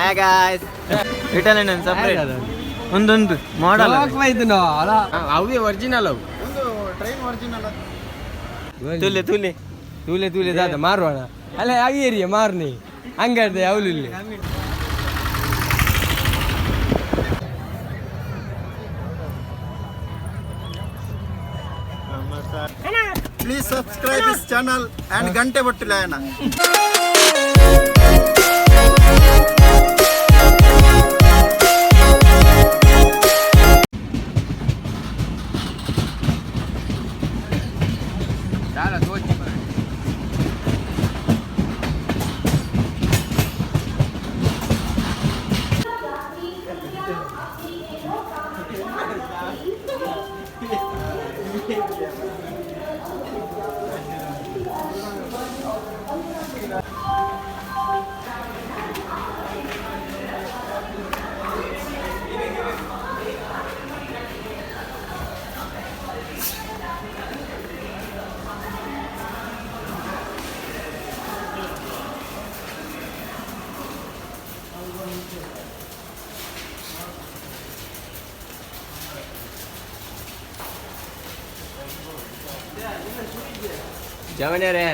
Hi guys Italian separate ಒಂದು ಮಾಡಲ್ ಹೋಗ್ಬೈತನೋ ಅಲ್ಲ ಅವೇ original ಅವು ಒಂದು ಟ್ರೈನ್ ಒರಿಜಿನಲ್ ತುಲೆ ತುಲೆ ತೂಲೆ ತೂಲೆ ದಾದ ಮಾರುವಣ ಅಲ್ಲ ಅವಿಯರಿಯ ಮಾರ್ನಿ ಹಂಗಾಡ್ದೆ ಅವಳು ಇಲ್ಲಿ please subscribe this channel and ಗಂಟೆ ಬಟ್ಟಿಲ್ಲ ಅಣ್ಣ ಜವನರೇ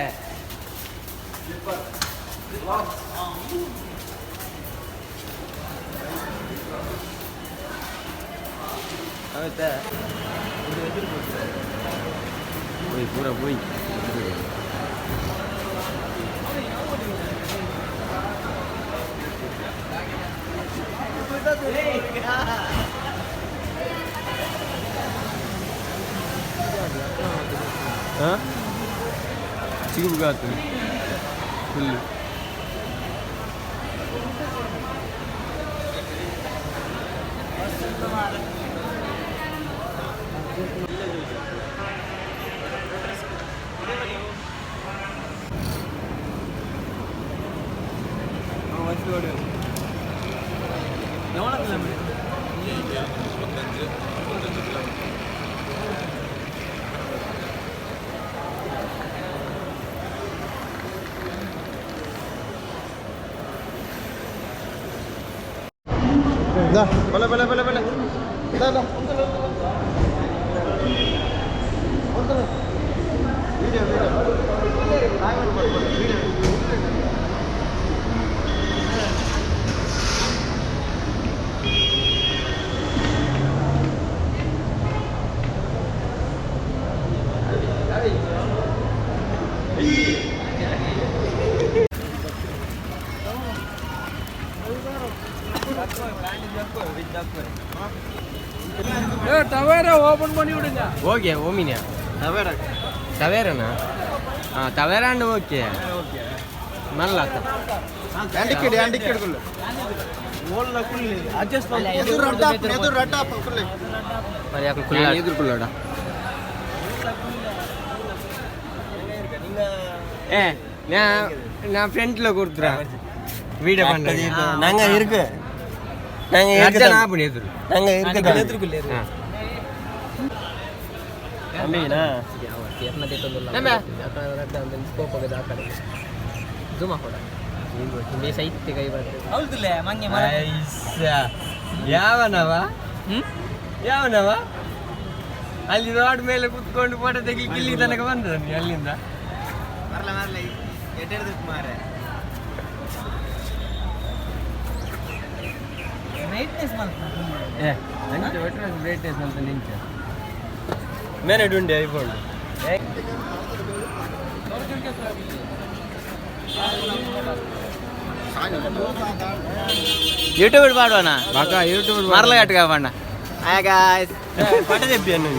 ಆಯ್ತಾ ಹೋಯ್ ಪೂರ ಹೋಯ್ ಹಾಂ ಸಿಗುಗಾತು ಫುಲ್ಲು ಬಲೆ ಬಲೆ ಬಲೆ ಬಲೆ ವಿಡಿಯೋ ಟವೇರ ಓಪನ್ ಮಾಡಿ ಬಿಡುங்க ಓಕೆ ಓಮಿನಿಯಾ ಟವೇರ ಟವೇರನಾ ಹಾಂ ಟವೇರ and okay Mallya ticket Kullu ಎದುರು ರಟ್ಟ ಕುಲ್ಲು మరి అక్కడ కుల్లా ఎదుర్కొల్లాడా ஏ நான் ஃப்ரெண்ட்ல கொடுத்துறா வீடியோ பண்றேன் நாங்க இருக்கு நான் பண்ணி எதிர் நாங்க இருக்கு எதிர்க்குள்ள அம்பினா ಯಾವನವ ಅಲ್ಲಿ ರೋಡ್ ಮೇಲೆ ಕುತ್ಕೊಂಡು ಫೋಟೋ ತೆಗಿಲಿಕ್ಕೆ ಇಲ್ಲಿ ತನಕ ಬಂದ ನೀ ಅಲ್ಲಿಂದ ಬ್ರೈಟ್ನೆಸ್ ಅಂತ ನಿಂಚ ಮೇನೆ ಡುಂಡಿ ಐಫೋನ್ యూట్యూబ్ పాడవనా బాగా యూట్యూబ్ మరల కట్టుగా పండ హాయ్ గాయ్స్ పట్ట చెప్పాను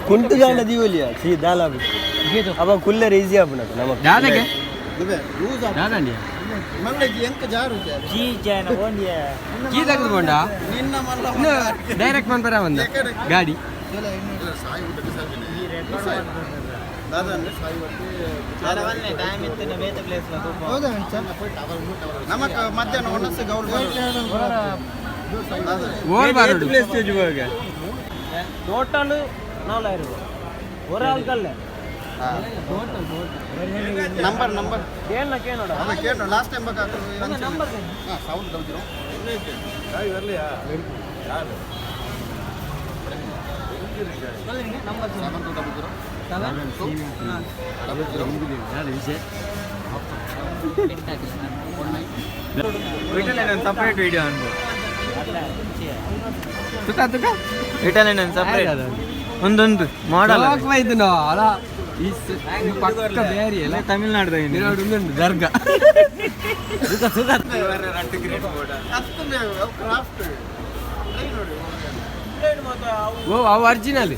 ಕುಂಟುಗಾಂಡ ದೀವಲಿಯ ಸಿ ದಾಲ ಅವ ಕುಲ್ಲರ್ ಈಸಿ ಆಪುನ ನಮಕ್ ದಾದಗೆ ದಾದಂಡಿ ಮಂಗಜಿ ಎಂಕ ಜಾರು ಜಿ ಜಾನ ಓಂಡಿಯ ಕೀ ತೆಗೆದುಕೊಂಡ ನಿನ್ನ ಮಲ್ಲ ಡೈರೆಕ್ಟ್ ಬಂದರ ಬಂದ ಗಾಡಿ ದಾದನ್ ಸಾಯಿ ಚಲವನ್ನೇ ಟೈಮ್ ಇತ್ತು ಬೇತ ಪ್ಲೇಸ್ ಲ ತೂಪ ಹೌದಾ ನಮಕ ಮಧ್ಯಾಹ್ನ ಒಣಸ ಗೌಲ್ ಓರ್ ಬಾರೋಡು ಪ್ಲೇಸ್ ಜುವಾಗ ಟೋಟಲ್ 4000 ரூபாய் ஒரு ஆளுக்கு அல்ல ನಂಬರ್ ನಂಬರ್ ಕೇಳ ಕೇಳೋಡ ಅವ ಕೇಳು ಲಾಸ್ಟ್ ಟೈಮ್ ಬೇಕಾಗ್ತದೆ number sound double number 7200 separate video ಅನ್ಬೋದು ಇಟಾಲಿಯನ್ ಸಪ್ರೇಟ್ ಒಂದೊಂದು ಮಾಡಲ್ ತಮಿಳ್ನಾಡು ದರ್ಗಾ ಅವು ಒರಿಜಿನಲ್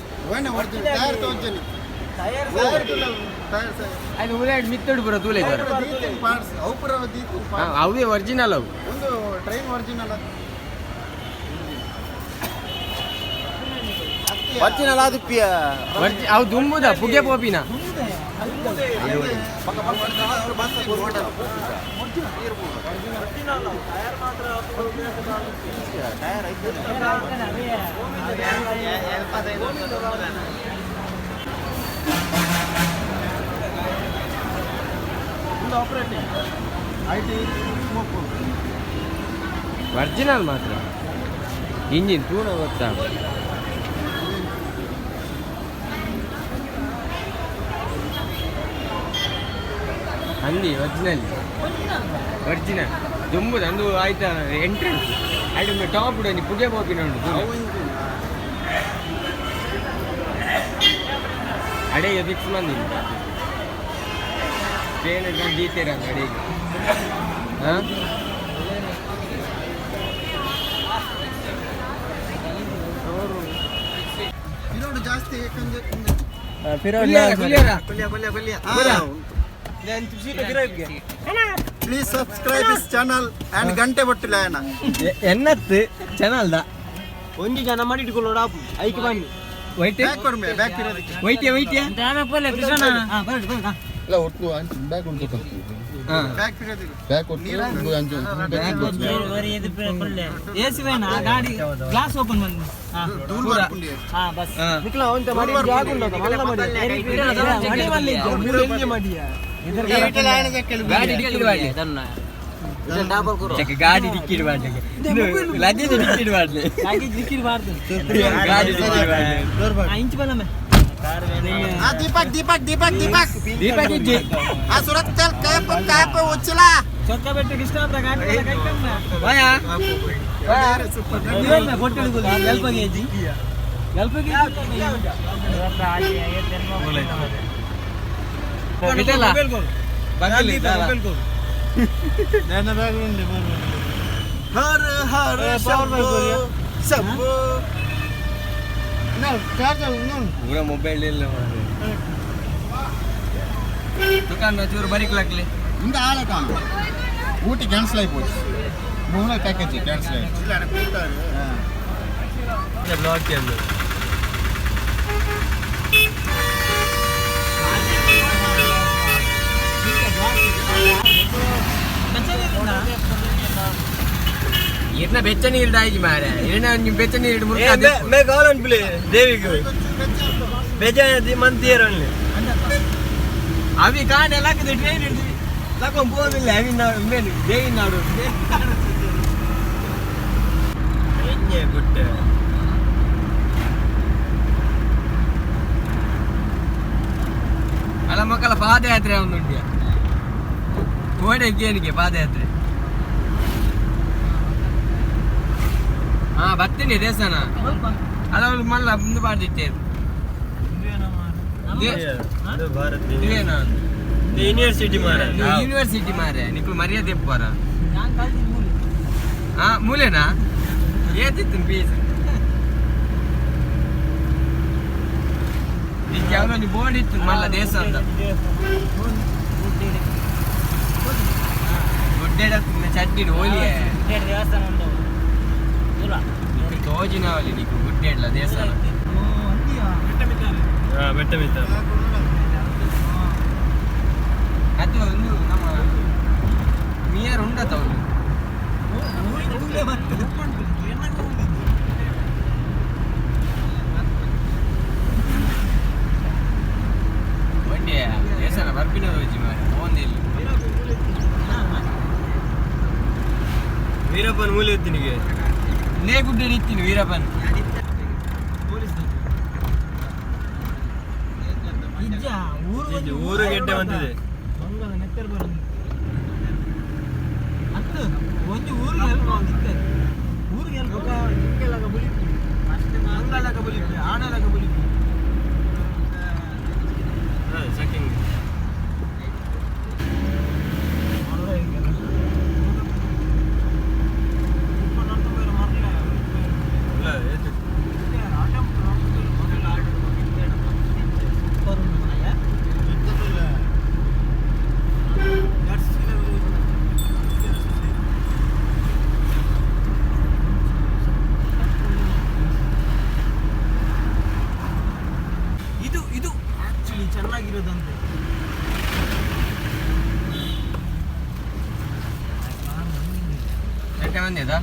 ಅದು ಉಳ್ಳಾಡಿ ಮಿತ್ತೋಡು ಪುರ ತೂಲೆ ಅವೇ ಒರಿಜಿನಲ್ ಅವು ಒಂದು ಟ್ರೈನ್ ಒರಿಜಿನಲ್ ಒರಿಜಿನಲ್ ಅದು ಅವು ದುಂಬುದ ಪುಗೆ ಪೋಪಿನ ಒರಿಜಿನಲ್ ಮಾತ್ರ ಇಂಜಿನ್ ತೂಣ ಗೊತ್ತಾ ಅಂದಿ ಒರಿಜಿನಲ್ ದುಂಬುದು ಅಂದು ಆಯ್ತಾ ಎಂಟ್ರೆನ್ಸ್ ಅಡಿ ಟಾಪ್ ಉಂಟು ಪುಗೆ ಪೋಪಿನ ಉಂಟು ಅಡೆಗೆ ಫಿಕ್ಸ್ ಮಂದಿ ಟ್ರೈನ್ ದೀತೀರ ಅಡೆಗೆ ಹಾಂ ಜಾಸ್ತಿ please subscribe this channel and ಗಂಟೆ ಬಟ್ಟಿಲ್ಲ ಎನ್ನತ್ತು ಚಾನಲ್ದ ಒಂದು ಜನ ಮಾಡಿ ಇಟ್ಕೊಳ್ಳೋಡ ಐಕೆ ಬನ್ನಿ ವೈಟ್ ಬ್ಯಾಕ್ ಕೊಡ್ಮೆ ಬ್ಯಾಕ್ ಇರೋದಕ್ಕೆ ವೈಟ್ಯ ಇಲ್ಲ ಒಟ್ಟು ಬ್ಯಾಗ್ ಉಂಟು ಬ್ಯಾಕ್ ಇರೋದಿಲ್ಲ ಬ್ಯಾಗ್ ಕೊಟ್ಟು ఏసీ వేనా గాడి గ్లాస్ ఓపెన్ మంది ದೂರ ಮಾಡ್ಕೊಂಡಿ ಹಾ ಬಸ್ ನಿಕ್ಲ ಅಂತ ಮಾಡಿ ಜಾಗ ಉಂಟು ಮಲ್ಲ ಮಾಡಿ ಗಾಡಿ ಡಿಕ್ಕಿಡ್ ಮಾಡಿ ಗಾಡಿ ಡಿಕ್ಕಿಡ್ ಮಾಡಿ ಲಗೇಜ್ ಡಿಕ್ಕಿಡ್ ಮಾಡಿ ಗಾಡಿ ಡಿಕ್ಕಿಡ್ ಮಾಡ್ದು ಗಾಡಿ ಡಿಕ್ಕಿಡ್ ಮಾಡಿ ಇಂಚ್ ಬಲ್ಲಮೆ ದೀಪಕ್ ದೀಪಕ್ ದೀಪಕ್ ದೀಪಕ್ ದೀಪಕ್ ಇಜ್ಜಿ ಆ ಸುರತ್ಕಲ್ ಕಾಪ ಉಚ್ಚಲ ಚೊಕ್ಕ ಬೆಟ್ಟಕ್ಕೆ ಇಷ್ಟ ಅಂತ ಗಾಡಿ ಕೈಕಮ್ಮ ಬಾಯ ಇವೆಲ್ಲ ಹೊಟ್ಟೆಗಳು ಎಲ್ಪಗೆ ಇಜ್ಜಿ ಎಲ್ಪಗೆ ಬಿಟ್ಟಲ್ಲ ಬಂಗಲಿ ನನ್ನ ಬ್ಯಾಗ್ ಉಂಟು ಹರ ಹರ ಶಂಭೋ पूरा मोबाइल ले लो दुकान में चूर बारीक लगले இந்த ஆளை காணும் ஊட்டி கேன்சல் ஆகி போச்சு 3 பேக்கேஜ் கேன்சல் ஆகி இல்ல எனக்கு கூட்டாரு ये ब्लॉक के अंदर इतना बेचन ही डाई मारे इतना बेचन ही मुर्गा मैं कॉलन प्ले देवी को बेचन मन तीरन अभी कहां है लाके ट्रेन लाको बोल ले अभी ना मैं देवी नाडू ये गुड ಅಲ್ಲ ಮಕ್ಕಳ ಪಾದಯಾತ್ರೆ ಒಂದುಂಟು ಕೋಡೆಗೇನಿಗೆ ಪಾದಯಾತ್ರೆ ಹಾ ಬರ್ತೀನಿ ದೇವಸ್ಥಾನ ಅಲ್ಲ ಮಲ್ಲ ಮುಂದೆ ಬಾರ್ದಿಟ್ಟೇರು ಯೂನಿವರ್ಸಿಟಿ ಮಾರೆ ನಿಕ್ಲು ಮರ್ಯಾದೆ ಎಪ್ಪಾರ ಹಾ ಮೂಲೆನಾ ಏತಿತ್ತು ಪೀಸ್ ಯಾವ್ದೋ ನೀವು ಬೋರ್ಡ್ ಇತ್ತು ಮಲ್ಲ ದೇಶ ಅಂತ ಗುಡ್ಡೆಡ ಚಡ್ಡಿಡು ಹೋಲಿಯೇ ದೇವಸ್ಥಾನ ಉಂಟು ದೂರ ತೋಜಿನವಲ್ಲಿ ನೀಕು ಗುಡ್ಡೆಡ್ಲ ದೇವಸ್ಥಾನ ಬೆಟ್ಟ ಮಿತ್ತ ಅದು ಒಂದು ನಮ್ಮ ಮಿಯರ್ ಉಂಡತ ಅವಳು ಒಳ್ಳೆ ವೀರಪ್ಪನ ಮೂಲೆ ಎತ್ತಿನಿಗೆ ನೇ ಗುಡ್ಡೆ ನಿಂತೀನಿ ವೀರಪ್ಪನ್ ಊರು ಗೆಡ್ಡೆ ಬಂದಿದೆ ಒಂದು ಊರಿಗೆ ಹೆಲ್ಪ್ ಆಗಿತ್ತು ಊರಿಗೆ ಹೆಲ್ಪ್ ಹಿಂಗೆಲ್ಲ ಬುಲಿಪಿ ಅಷ್ಟೇ ಮಂಗಲಾಗ ಬುಲಿಪಿ ಆಡಲಾಗ ಬುಲಿಪಿ ಸೆಕೆಂಡ್ ಇದು ಆಕ್ಚುಲಿ ಚೆನ್ನಾಗಿರೋದಂದ್ರೆ ಎಷ್ಟೇ ಬಂದಿದಾ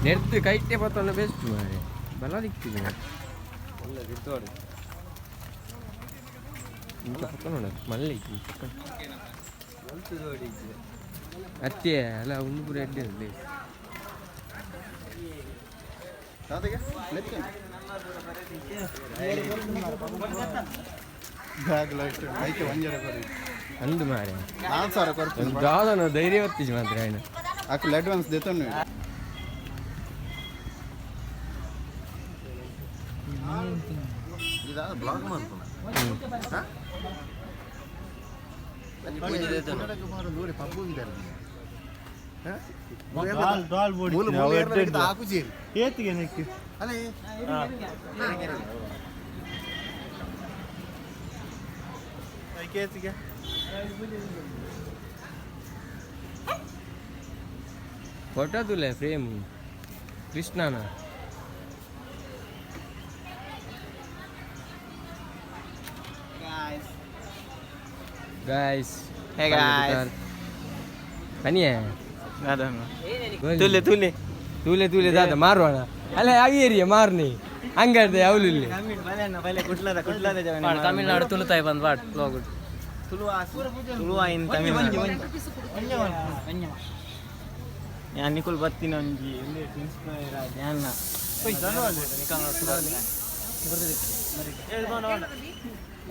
ನೆರ್ತು ಕೈಟೆ ಪತ್ತೊಂದು ಬೆಸ್ಟ್ ಮಾರೆ ಬಲ ದಿಕ್ಕಿದೆ ಒಳ್ಳೆ ಬಿದ್ದೋಡು ಇಂಕ ಪಕ್ಕ ನೋಡ ಮಲ್ಲೆ ಅತ್ತೆ ಅಲ್ಲ ಒಂದು ಪೂರ ಎಡ್ಡೆ ಇರಲಿ ಅಂದು ಮಾರೆ ದಾದನ ಧೈರ್ಯ ಹೊತ್ತಿಸಿ ಮಾತ್ರ ఆయన ಅಕ್ಕಲ್ಲಿ ಅಡ್ವಾನ್ಸ್ ದೇತಾನೆ ಇದ ಬ್ಲಾಗ್ ಮಾಡ್ತಾನೆ ನೋಡಿ ಪಬ್ಬು ಇದ್ದಾರೆ ಏತಿಗೆ ನೆಕ್ಕಿ ಅಲ್ಲೇ ಕೇತಿಗೆ ಫೋಟೋ ತುಲೆ ಫ್ರೇಮ್ ಕೃಷ್ಣನ गाइस Hey guys. बनिए ತುಲೆ ತುಲೆ तूले तूले दादा मारवाना अले आगिरिये मारनी ಹಂಗರ್ದೆ ಅವಲುಲ್ಲಿ ತಮಿಳ್ನಾಡು ತುಳುತಾಯಿ ಬಂದ್ ಬಾಟ್ ಬ್ಲಾಗ್ ತುಳುವ ಇನ್ ತಮಿಳ್ನಾಡು ಯಾನ್ ನಿಕುಲ್ ಬತ್ತಿನ ಒಂಜಿ ಇನ್ಸ್ಪೈರ್ ಆದ ಯಾನ್ನ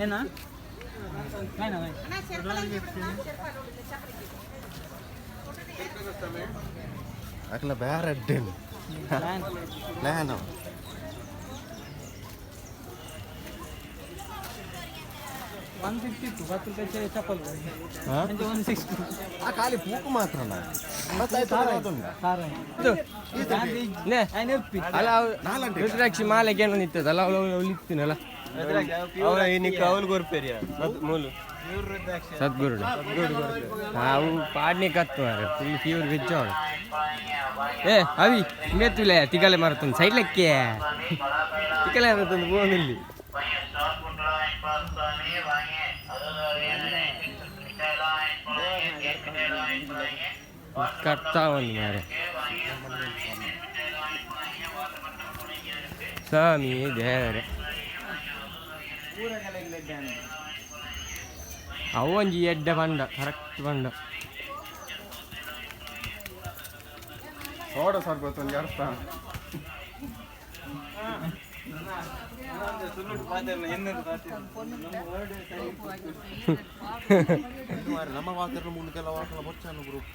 ಏನ ಅಕ್ಕಲ ಬೇರೆ ಅಡ್ಡೇನು ಲ್ಯಾನ್ 150 10 ರೂಪಾಯಿ ಚಪ್ಪಲ್ ಹಾಂ 160 ಆ ಖಾಲಿ ಪೂಕು ಮಾತ್ರನ ಅಲ್ಲ ರುದ್ರಾಕ್ಷಿ ಮಾಲೆಗೆ ಏನೋ ನಿಂತದಲ್ಲ ಅವಳು ಇತ್ತಿನಲ್ಲ ಅವಳ ಏನಿಕ್ಕೆ ಅವಳು ಗೊರ್ಪೇರಿಯ ಮೂಲು ಸದ್ಗುರು ನಾವು ಪಾಡ್ನೆ ಕತ್ತು ಮಾರೆ ಫುಲ್ ಫೀವರ್ ವೆಜ್ ಅವಳು ಏ ಅವಿ ಮೇತುಲೆ ತಿಗಲೆ ಮಾರತಂದು ಸೈಡ್ ಲೆಕ್ಕೆ ತಿಗಲೆ ಮಾರತಂದು ಬೋನಲ್ಲಿ ಕಟ್ತಾ ಒಂದು ಮಾರೆ ಸ್ವಾಮಿ ದೇವರೇ ಅವೊಂಜಿ ಎಡ್ಡೆ ಬಂಡ ಕರೆಕ್ಟ್ ಬಂಡ ಸೋಡ ಸರ್ ಗೊತ್ತೊಂದು ಅರ್ಥ ನಮ್ಮ ವಾಕರ್ ಮುಂದೆಲ್ಲ ವಾಕಲ ಬೊಚ್ಚನ್ನು ಗ್ರೂಪ್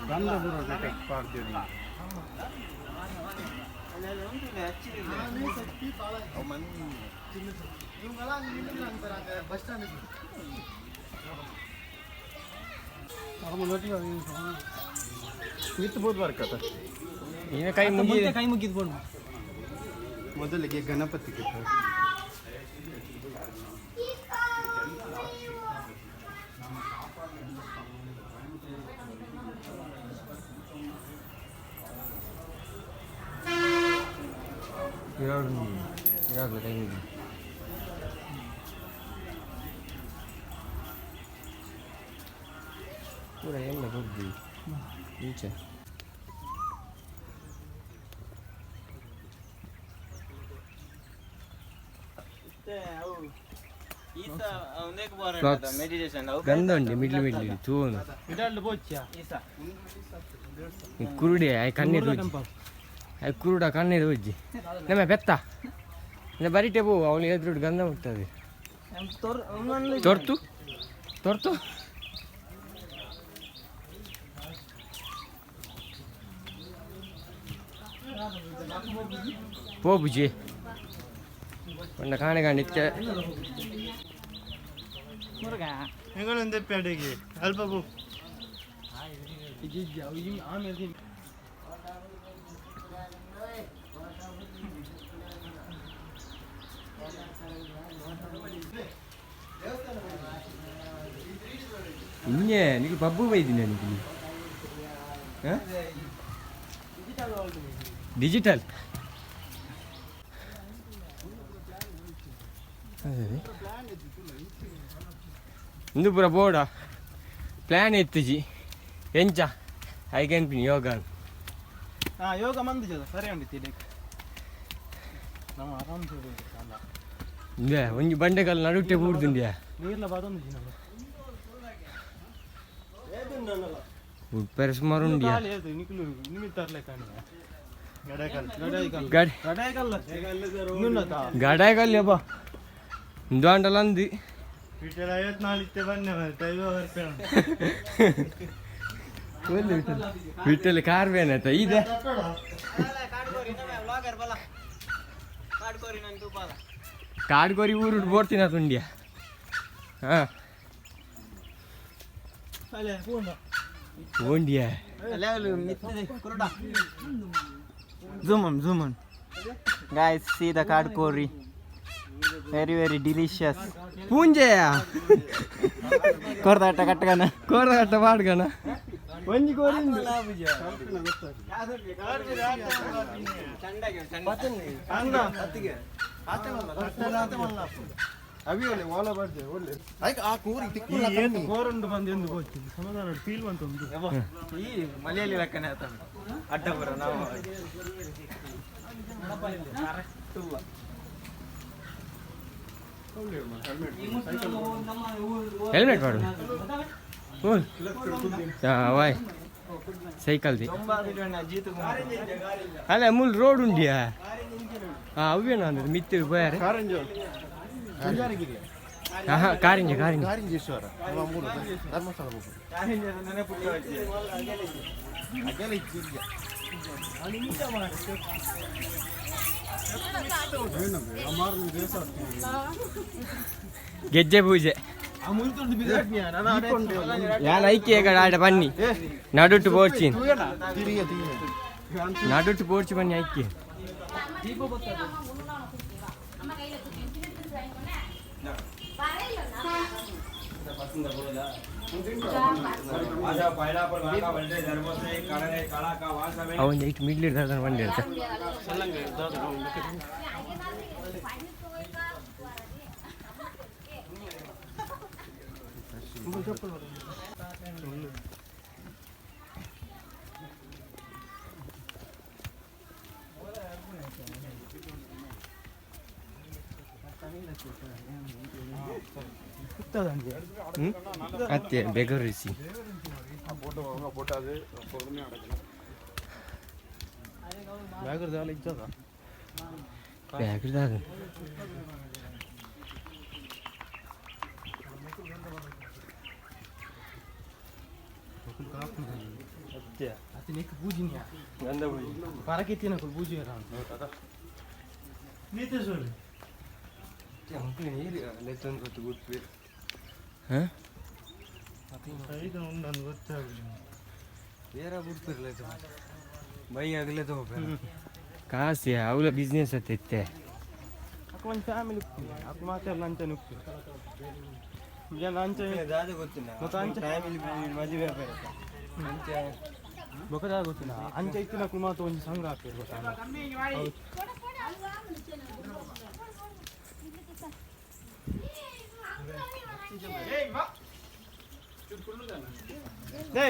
ಗಂಧ ಬರೋ ಪಾಡ್ತೀವಿ ಬಸ್ ಸ್ಟ್ಯಾಂಡ್ ಮಿತ್ ಬೋದು ಬರ್ಕತ್ತ ಈಗ ಕೈ ಮುಗಿದೆ ಕೈ ಮುಗಿದ್ಬೋದು ಮೊದಲಿಗೆ ಗಣಪತಿ ಕಿತ್ತು ಇರಾಗಲಿ ಕೈ ಮುಗಿ ಪೂರ ಎಲ್ಲ ಬುದ್ಧಿ ಈಚೆ ಮೆಡಿಟೇಷನ್ ಗಂಧ ಉಂಡೆ ಮಿಡ್ಲಿ ಮಿಡ್ಲಿ ತೂನು ಇದರಲ್ಲಿ ಬೋಚ್ಯಾ ಕುರುಡಿ ಆಯ್ ಕಣ್ಣೀರು ಆಯ್ ಕುರುಡ ಕಣ್ಣೀರು ಉಜ್ಜಿ ನಮ್ಮ ಬೆತ್ತ ಬರಿಟೆ ಪೋ ಅವಳು ಎದುರು ಗಂಧ ಮುಟ್ತದೆ ತೊರ್ತು ತೊರ್ತು ಪೋ ಬುಜಿ ಒಂದ ಕಾಣೆ ಕಾಣಿತ್ತೆ ಹೆಂಗೊಂದು ಪೇಡೆಗೆ ಅಲ್ಪ ಬೋ ಆಮೇಲೆ ಇನ್ನೇ ನೀನು ಪಬ್ಬು ಬೈದಿನಿ ನನಗೆ ಡಿಜಿಟಲ್ ಇಂದು ಪೂರ ಬೋಡ ಪ್ಲ್ಯಾನ್ ಎತ್ತಿಜಿ ಎಂಚ I can pin yoga yoga ಮಂದಿ ಸರಿ ಉಂಡಿತ್ತು ನಾವು ಆರಾಮ್ ಇಂದೇ ಒಂಜಿ ಬಂಡೆಕಲ್ ನಡುಟ್ಟೆ ಪೂಡ್ದುಂಡ್ಯಾ ನೀರ್ಲ ಬಾದೊಂದು ಉಪ್ಪೆರ ಸುಮಾರು ಉಂಡ್ಯಾ ಗಡಾಯ ಕಲ್ಲಿ ಅಪ್ಪ ಇಂದು ಅಂಟಲ್ಲ ಅಂದು ಬಿಟ್ಟಲ್ಲಿ ಕಾರ್ ಬೇನತ್ತ ಇದೆ ಕಾಡ್ಕೋರಿ ಊರು ಬೋಡ್ತೀನಿ ಅದು ಉಂಡ್ಯಾ ಹಾಂ ಉಂಡ್ಯಾ zoom on guys, see the kadkori, very delicious. ಪೂಂಜೆಯ ಕೊರ್ದಾಟ ಕಟ್ಟಗನ ಕೋರಗಟ್ಟ ಮಾಡ್ಗಣ ಒಂಜಿ ಕೋರಿ ಕೋರುಂಡು ಬಂದು ಎಂದು ಹೋಗ್ತೀನಿ ಸಮಾಧಾನ ಫೀಲ್ ಬಂತು ಈ ಮಲೆಯಲ್ಲಿ ಲೆಕ್ಕನೆ ಆತ ಅಡ್ಡ ಬರ ನಾವು ಹೆಲ್ಮೆಟ್ ಮಾಡು ವಾಯ್ ಸೈಕಲ್ ದಿ ಅಲ್ಲ ಮುಲ್ ರೋಡ್ ಉಂಡಿಯಾ ಅವೇನು ಅಂದ್ರೆ ಮಿತ್ತು ಬಯಾರೆ ಕಾರಿಂಜ ಕಾರಿಂಜೇಶ್ವರ ಧರ್ಮಸ್ಥಳ ಗೆಜ್ಜೆ ಪೂಜೆ ಯಾನ್ ಐಕ್ಯ ಆಡ ಬನ್ನಿ ನಡುಟ್ಟು ಪೋಡ್ಚಿ ನಡುಟ್ಟು ಪೋಡ್ಚಿ ಬನ್ನಿ ಐಕ್ಯ ಅವನ್ ಇಟ್ಟು ಮಿಡ್ಲಿ ಬಂದಿ ಅಂತ ಅತ್ತೆ ಬೆಗರಿಸಿ ಬ್ಯಾಗ್ರದಾಗ ಪೂಜಿನ ಪರಕೆತ್ತಿನ ಪೂಜೆ ನೀತೆ ಸೋರಿ ಕಾಸಿ ಅವಳ ಬಿಸ್ನೆಸ್ ಅತ್ತೆ ಒಂದು ಫ್ಯಾಮಿಲಿ ಅಪ್ಪ ಮಾತ್ರ ಲಂಚ ನುಕ್ಕು ಲಂಚ ಮದುವೆ ಬೊಕದಾಗ ಗೊತ್ತಿಲ್ಲ ಅಂಚ ಇತ್ತಿನ ಕುಮಾತ ಒಂದು ಸಂಘ ಹಾಕ್ತಿರ್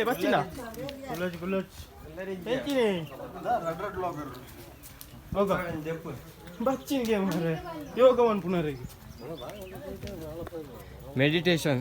ಬಚ್ಚಿಲ್ಲ ಬಚ್ಚಿನ ಗೇಮ್ ಯೋಗವನ್ ಪುನರಿಗೆ ಮೆಡಿಟೇಷನ್